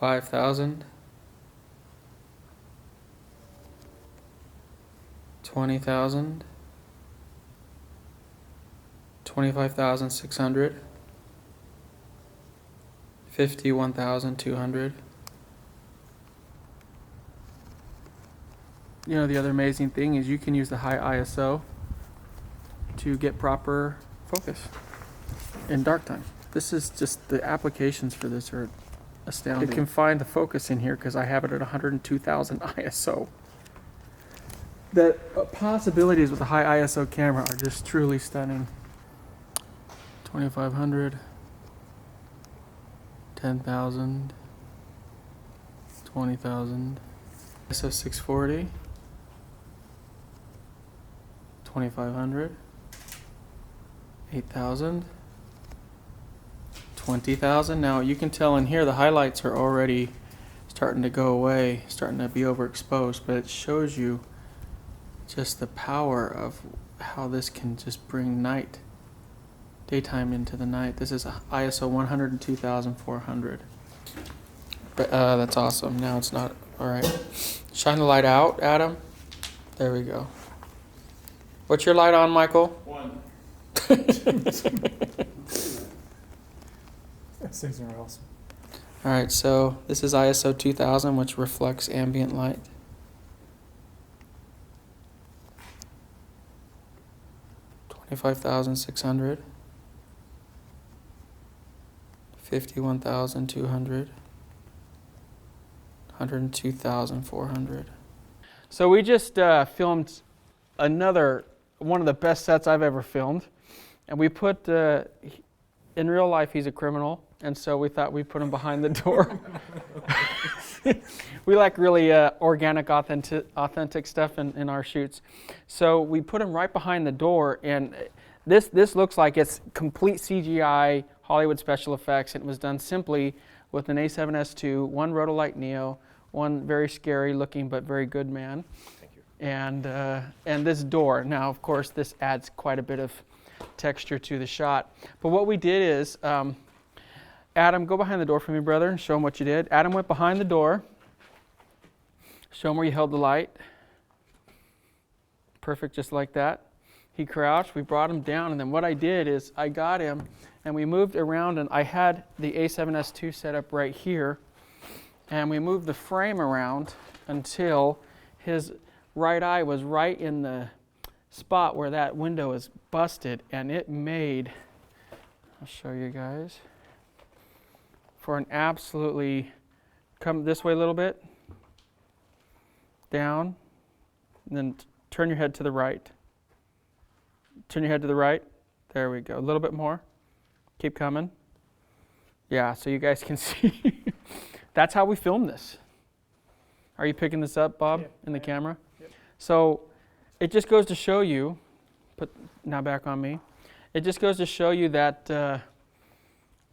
5,000, 20,000, 25,600, 51,200. You know, the other amazing thing is you can use the high ISO to get proper focus in dark time. This is just, the applications for this are astounding. It can find the focus in here because I have it at 102,000 ISO. The possibilities with a high ISO camera are just truly stunning. 2,500, 10,000, 20,000, ISO 640, 2,500, 8,000, 20,000. Now you can tell in here the highlights are already starting to go away, starting to be overexposed, but it shows you just the power of how this can just bring daytime into the night. This is ISO 102,400. But that's awesome. Now it's not, all right. Shine the light out, Adam. There we go. What's your light on, Michael? 1. Those things are awesome. All right, so this is ISO 2000, which reflects ambient light. $25,600, 51,200, 102,400. So we just filmed one of the best sets I've ever filmed, and we put in real life he's a criminal, and so we thought we'd put him behind the door. We like really organic, authentic stuff in our shoots. So we put him right behind the door, and this looks like it's complete CGI, Hollywood special effects, and it was done simply with an A7S II, one Rotolite Neo, one very scary looking but very good man. Thank you. And this door. Now, of course, this adds quite a bit of texture to the shot. But what we did is, Adam, go behind the door for me, brother, and show him what you did. Adam went behind the door. Show him where you held the light. Perfect, just like that. He crouched, we brought him down, and then what I did is I got him and we moved around, and I had the A7S II set up right here, and we moved the frame around until his right eye was right in the spot where that window is busted, and it made, I'll show you guys, for an absolutely, come this way a little bit, down, and then turn your head to the right. Turn your head to the right. There we go. A little bit more. Keep coming. Yeah, so you guys can see. That's how we filmed this. Are you picking this up, Bob, in the camera? Yep. So it just goes to show you, now back on me. It just goes to show you that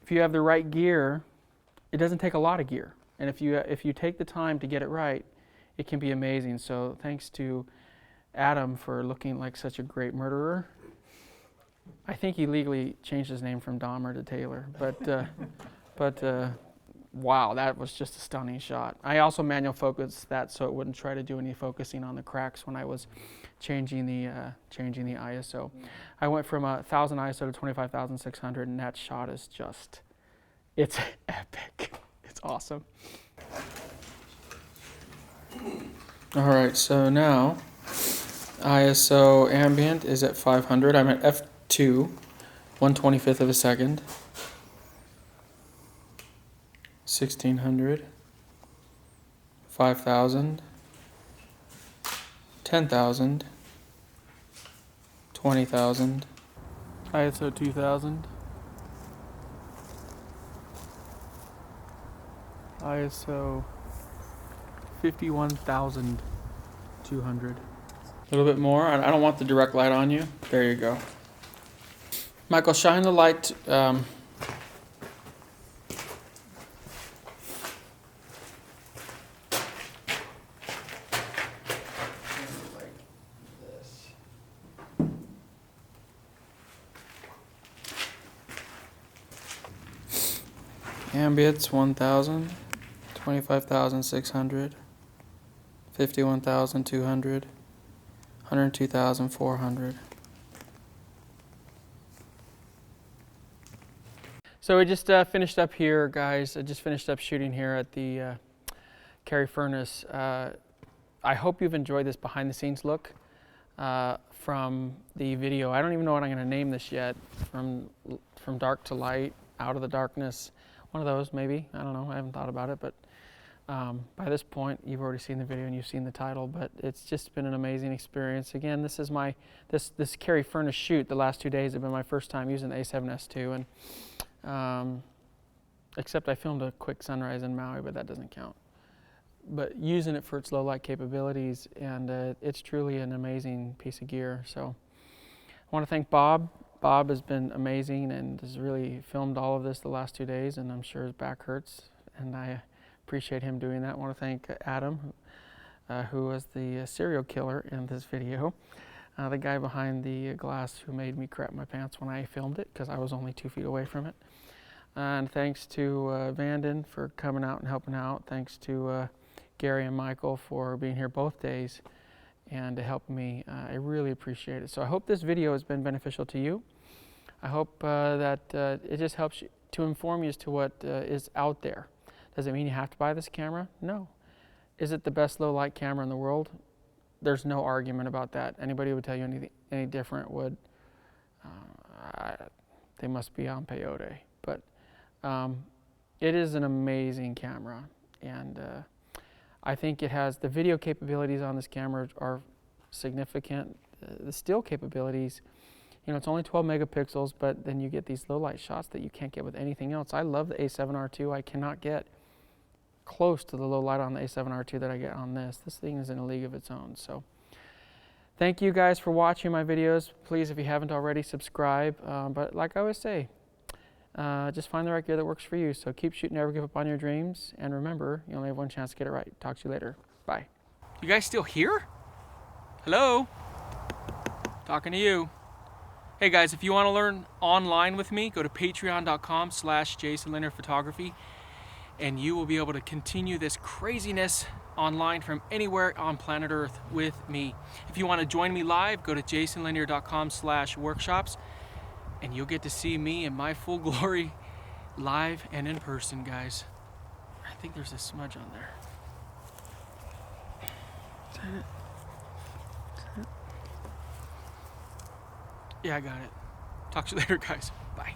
if you have the right gear, it doesn't take a lot of gear. And if you take the time to get it right, it can be amazing. So thanks to Adam for looking like such a great murderer. I think he legally changed his name from Dahmer to Taylor, but wow, that was just a stunning shot. I also manual focused that so it wouldn't try to do any focusing on the cracks when I was changing the ISO. I went from 1,000 ISO to 25,600, and that shot is just, it's epic. It's awesome. All right, so now ISO ambient is at 500. I'm at f2, 1/25 of a second. 1,600, 5,000, 10,000, 20,000, ISO 2,000, ISO 51,200. A little bit more. I don't want the direct light on you. There you go. Michael, shine the light. Ambience 1,000, 25,600, 51,200, 102,400. So we just finished up here, guys. I just finished up shooting here at the Carrie Furnace. I hope you've enjoyed this behind the scenes look from the video. I don't even know what I'm going to name this yet. From dark to light, out of the darkness. One of those maybe. I don't know. I haven't thought about it, but by this point you've already seen the video and you've seen the title. But it's just been an amazing experience. Again, this is my this Carrie Furnace shoot. The last 2 days have been my first time using the A7S II, and except I filmed a quick sunrise in Maui, but that doesn't count. But using it for its low light capabilities, and it's truly an amazing piece of gear. So I want to thank Bob. Bob has been amazing and has really filmed all of this the last 2 days, and I'm sure his back hurts, and I appreciate him doing that. I want to thank Adam, who was the serial killer in this video, the guy behind the glass who made me crap my pants when I filmed it because I was only 2 feet away from it. And thanks to Vanden for coming out and helping out. Thanks to Gary and Michael for being here both days and to help me. I really appreciate it. So I hope this video has been beneficial to you. I hope that it just helps you to inform you as to what is out there. Does it mean you have to buy this camera? No. Is it the best low light camera in the world? There's no argument about that. Anybody who would tell you anything any different would, they must be on peyote. But it is an amazing camera, and I think it has the video capabilities on this camera are significant. The still capabilities, you know, it's only 12 megapixels, but then you get these low light shots that you can't get with anything else. I love the A7R II. I cannot get close to the low light on the A7R II that I get on this. This thing is in a league of its own. So thank you guys for watching my videos. Please, if you haven't already, subscribe. But like I always say, just find the right gear that works for you. So keep shooting, never give up on your dreams. And remember, you only have one chance to get it right. Talk to you later. Bye. You guys still here? Hello? Talking to you. Hey guys, if you want to learn online with me, go to patreon.com/JasonLanierPhotography, and you will be able to continue this craziness online from anywhere on planet Earth with me. If you want to join me live, go to JasonLanier.com/workshops. And you'll get to see me in my full glory, live and in person, guys. I think there's a smudge on there. Is that it? Is that it? Yeah, I got it. Talk to you later, guys. Bye.